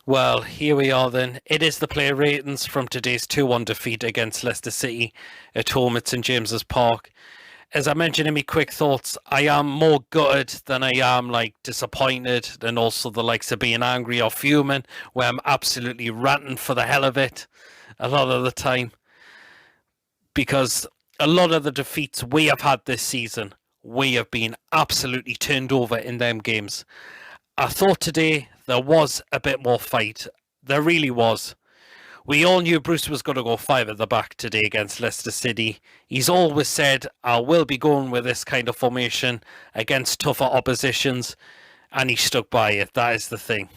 Well, here we are then. It is the player ratings from today's 2-1 defeat against Leicester City at home at St James's Park. As I mentioned in my quick thoughts, I am more gutted than I am disappointed, and also the likes of being angry or fuming, where I'm absolutely ranting for the hell of it a lot of the time. Because a lot of the defeats we have had this season, we have been absolutely turned over in them games. I thought today there was a bit more fight. There really was. We all knew Bruce was going to go 5 at the back today against Leicester City. He's always said, I will be going with this kind of formation against tougher oppositions, and he stuck by it. That is the thing.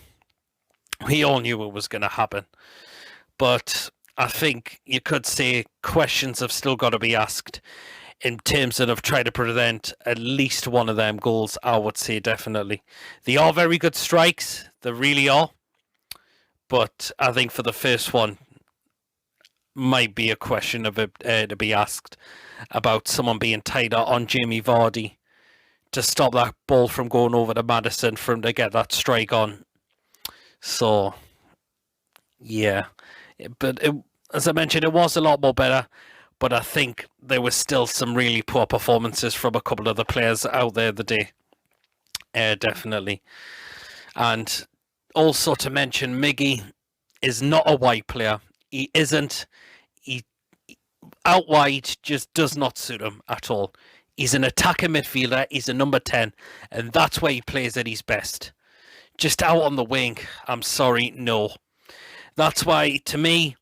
We all knew it was going to happen. But I think you could say questions have still got to be asked in terms of trying to prevent at least one of them goals. I would say definitely. They are very good strikes. They really are. But I think for the first one, might be a question of it to be asked about someone being tighter on Jamie Vardy to stop that ball from going over to Maddison for him to get that strike on. So, yeah. But as I mentioned, it was a lot more better. But I think there was still some really poor performances from a couple of the players out there the day. Definitely. And also to mention, Miggy is not a wide player. He isn't. He out wide just does not suit him at all. He's an attacking midfielder. He's a number 10, and that's where he plays at his best. Just out on the wing, I'm sorry, no. That's why, to me,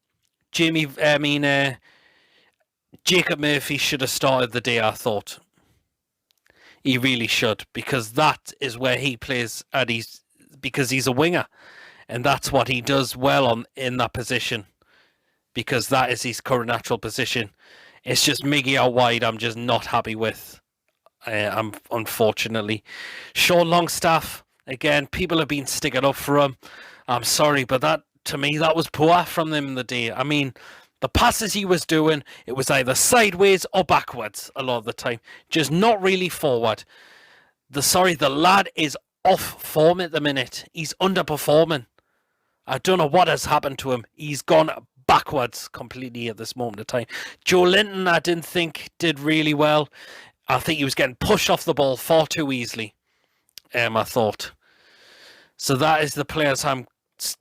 Jacob Murphy should have started the day, I thought. He really should, because that is where he plays at his, because he's a winger. And that's what he does well in that position, because that is his current natural position. It's just Miggy out wide I'm just not happy with, unfortunately. Sean Longstaff, again, people have been sticking up for him. I'm sorry, but that, to me, that was poor from them the day. I mean, the passes he was doing, it was either sideways or backwards a lot of the time. Just not really forward. The lad is off form at the minute. He's underperforming. I don't know what has happened to him. He's gone backwards completely at this moment of time. JOELINTON, I didn't think did really well. I think he was getting pushed off the ball far too easily, I thought. So that is the players I'm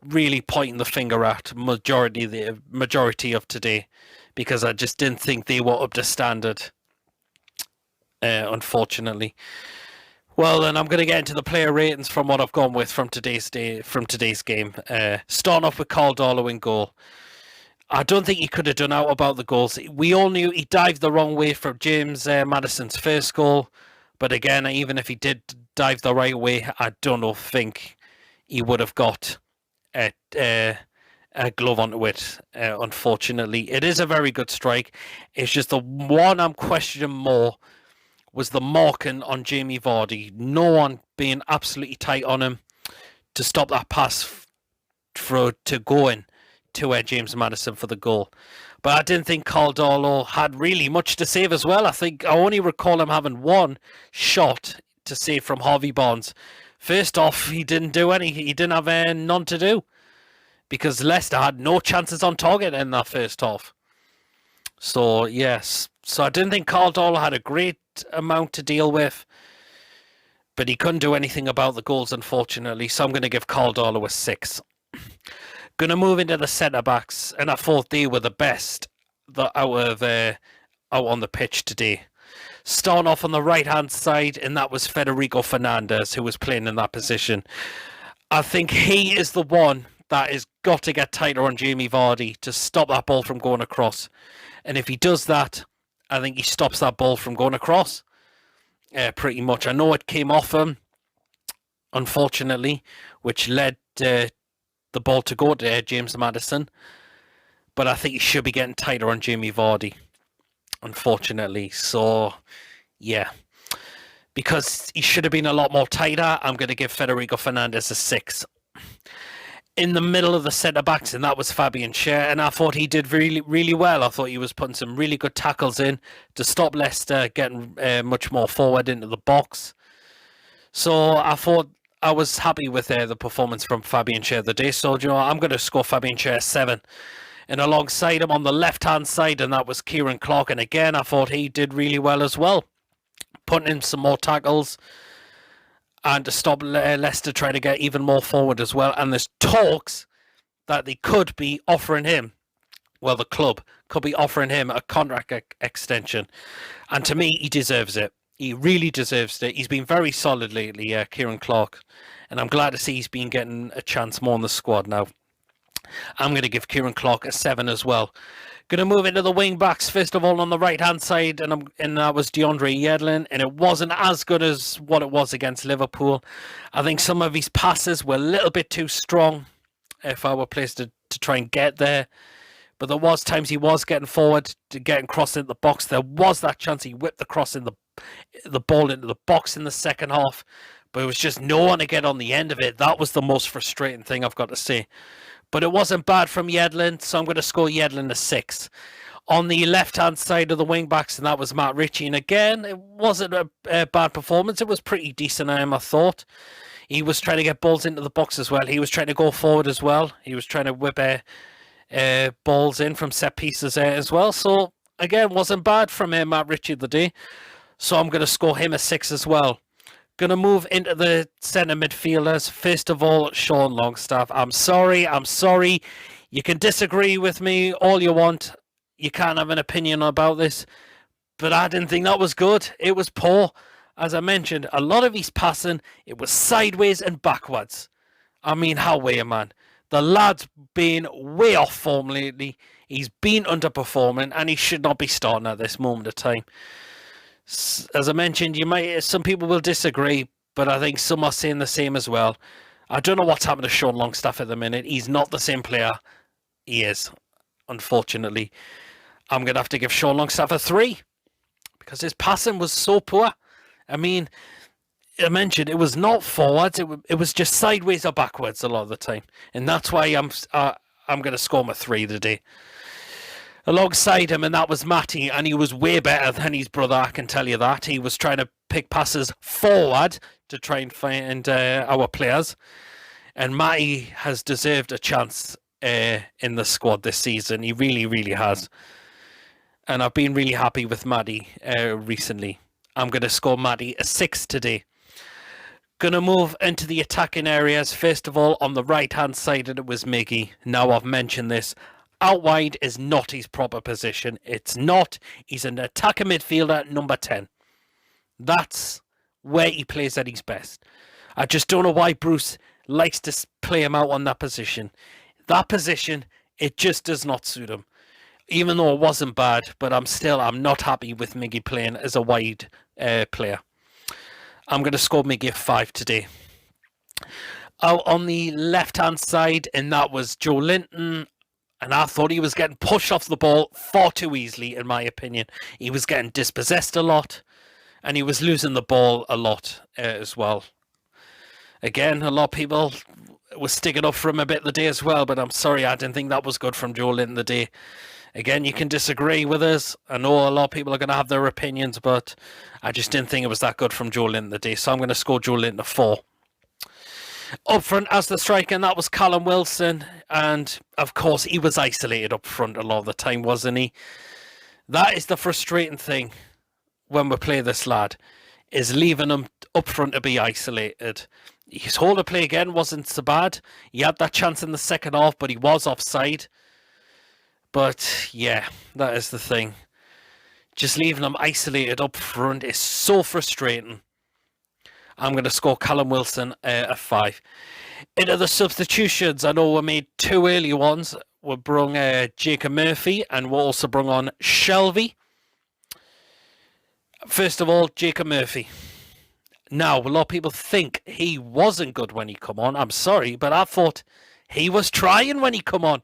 really pointing the finger at the majority of today, because I just didn't think they were up to standard, unfortunately. Well, then I'm going to get into the player ratings from what I've gone with from today's game. Starting off with Carl Darlow in goal. I don't think he could have done out about the goals. We all knew he dived the wrong way for James Maddison's first goal. But again, even if he did dive the right way, I don't think he would have got a glove onto it, unfortunately. It is a very good strike. It's just the one I'm questioning more was the marking on Jamie Vardy. No one being absolutely tight on him to stop that pass to go in to James Maddison for the goal. But I didn't think Carl Darlow had really much to save as well. I think I only recall him having one shot to save from Harvey Barnes. First off, he didn't do any. He didn't have none to do, because Leicester had no chances on target in that first half. So, yes. So I didn't think Carl Darlow had a great amount to deal with, but he couldn't do anything about the goals, unfortunately. So I'm going to give Carl Darlow a 6. Going to move into the centre-backs, and I thought they were the best out on the pitch today. Starting off on the right-hand side, and that was Federico Fernandez, who was playing in that position. I think he is the one that has got to get tighter on Jamie Vardy to stop that ball from going across. And if he does that, I think he stops that ball from going across, pretty much. I know it came off him, unfortunately, which led the ball to go to James Maddison. But I think he should be getting tighter on Jamie Vardy, unfortunately. So, yeah. Because he should have been a lot more tighter, I'm going to give Federico Fernandez a 6. In the middle of the centre-backs, and that was Fabian Schär, and I thought he did really, really well. I thought he was putting some really good tackles in to stop Leicester getting much more forward into the box. So I thought I was happy with the performance from Fabian Schär the day, so you know I'm going to score Fabian Schär 7. And alongside him on the left-hand side, and that was Kieran Clark. And again, I thought he did really well as well, putting in some more tackles and to stop Leicester trying to get even more forward as well. And there's talks that they could be offering him, well, the club could be offering him a contract extension. And to me, he deserves it. He really deserves it. He's been very solid lately, Kieran Clark. And I'm glad to see he's been getting a chance more in the squad now. I'm going to give Kieran Clark a 7 as well. Going to move into the wing backs first of all on the right hand side, and that was DeAndre Yedlin, and it wasn't as good as what it was against Liverpool. I think some of his passes were a little bit too strong if I were placed to try and get there. But there was times he was getting forward to getting crossed into the box. There was that chance he whipped the cross in the ball into the box in the second half, but it was just no one to get on the end of it. That was the most frustrating thing I've got to say. But it wasn't bad from Yedlin, so I'm going to score Yedlin a 6. On the left-hand side of the wing-backs, and that was Matt Ritchie. And again, it wasn't a bad performance. It was pretty decent, I thought. He was trying to get balls into the box as well. He was trying to go forward as well. He was trying to whip balls in from set pieces as well. So, again, wasn't bad from Matt Ritchie the day. So I'm going to score him a 6 as well. Going to move into the centre midfielders. First of all, Sean Longstaff. I'm sorry. You can disagree with me all you want. You can't have an opinion about this. But I didn't think that was good. It was poor. As I mentioned, a lot of his passing, it was sideways and backwards. I mean, how way, man. The lad's been way off form lately. He's been underperforming, and he should not be starting at this moment of time. As I mentioned, some people will disagree, but I think some are saying the same as well. I don't know what's happened to Sean Longstaff at the minute. He's not the same player he is, unfortunately. I'm going to have to give Sean Longstaff a 3 because his passing was so poor. I mean, I mentioned it was not forwards. It was just sideways or backwards a lot of the time. And that's why I'm going to score him a 3 today. Alongside him, and that was Matty, and he was way better than his brother, I can tell you that. He was trying to pick passes forward to try and find our players. And Matty has deserved a chance in the squad this season. He really, really has. And I've been really happy with Matty recently. I'm going to score Matty a 6 today. Going to move into the attacking areas. First of all, on the right-hand side, and it was Miggy. Now I've mentioned this. Out wide is not his proper position. It's not. He's an attacker midfielder, number 10. That's where he plays at his best. I just don't know why Bruce likes to play him out on that position. That position, it just does not suit him. Even though it wasn't bad, but I'm not happy with Miggy playing as a wide player. I'm going to score Miggy a 5 today. Out on the left-hand side, and that was JOELINTON. And I thought he was getting pushed off the ball far too easily, in my opinion. He was getting dispossessed a lot, and he was losing the ball a lot as well. Again, a lot of people were sticking up for him a bit the day as well, but I'm sorry, I didn't think that was good from JOELINTON the day. Again, you can disagree with us. I know a lot of people are going to have their opinions, but I just didn't think it was that good from JOELINTON the day. So I'm going to score JOELINTON a 4. Up front as the striker, and that was Callum Wilson. And, of course, he was isolated up front a lot of the time, wasn't he? That is the frustrating thing when we play this lad, is leaving him up front to be isolated. His hold of play, again, wasn't so bad. He had that chance in the second half, but he was offside. But, yeah, that is the thing. Just leaving him isolated up front is so frustrating. I'm going to score Callum Wilson a 5. Into the substitutions, I know we made 2 early ones. We brung Jacob Murphy, and we also brung on Shelby. First of all, Jacob Murphy. Now, a lot of people think he wasn't good when he come on. I'm sorry, but I thought he was trying when he come on.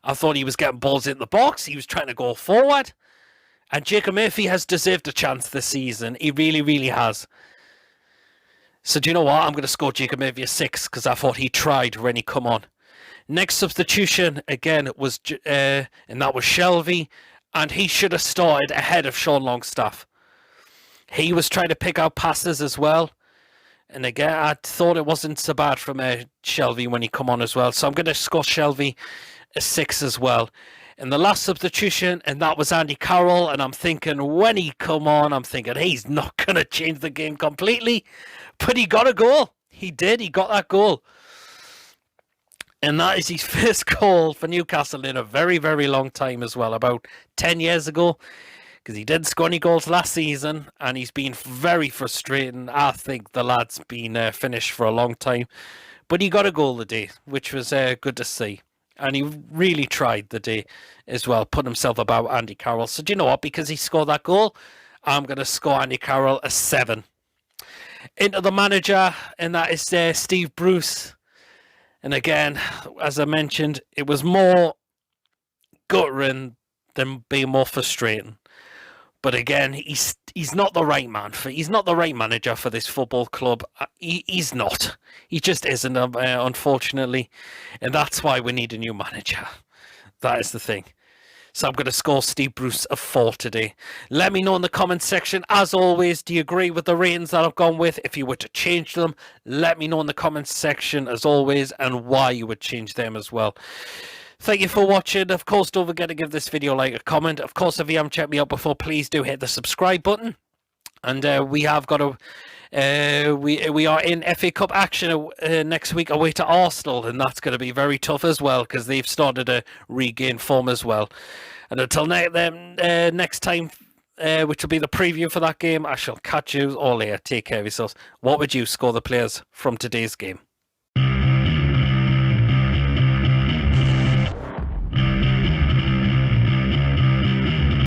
I thought he was getting balls in the box. He was trying to go forward. And Jacob Murphy has deserved a chance this season. He really, really has. So do you know what? I'm going to score Jacob Murphy a 6 because I thought he tried when he come on. Next substitution, again, was and that was Shelby. And he should have started ahead of Sean Longstaff. He was trying to pick out passes as well. And again, I thought it wasn't so bad from Shelvey when he come on as well. So I'm going to score Shelvey a 6 as well. And the last substitution, and that was Andy Carroll. And I'm thinking, when he come on, I'm thinking, he's not going to change the game completely. But he got a goal. He did. He got that goal. And that is his first goal for Newcastle in a very, very long time as well. About 10 years ago. Because he didn't score any goals last season. And he's been very frustrating. I think the lad's been finished for a long time. But he got a goal today, which was good to see. And he really tried the day as well, put himself about Andy Carroll. So do you know what? Because he scored that goal, I'm going to score Andy Carroll a 7. Into the manager, and that is Steve Bruce. And again, as I mentioned, it was more guttering than being more frustrating. But again, he's not the right man he's not the right manager for this football club. He's not. He just isn't, unfortunately, and that's why we need a new manager. That is the thing. So I'm going to score Steve Bruce a 4 today. Let me know in the comments section. As always, do you agree with the ratings that I've gone with? If you were to change them, let me know in the comments section as always, and why you would change them as well. Thank you for watching. Of course, don't forget to give this video a like, a comment. Of course, if you haven't checked me out before, please do hit the subscribe button. And we have got we are in FA Cup action next week away to Arsenal, and that's going to be very tough as well because they've started to regain form as well. And until next time, which will be the preview for that game, I shall catch you all later. Take care of yourselves. What would you score the players from today's game?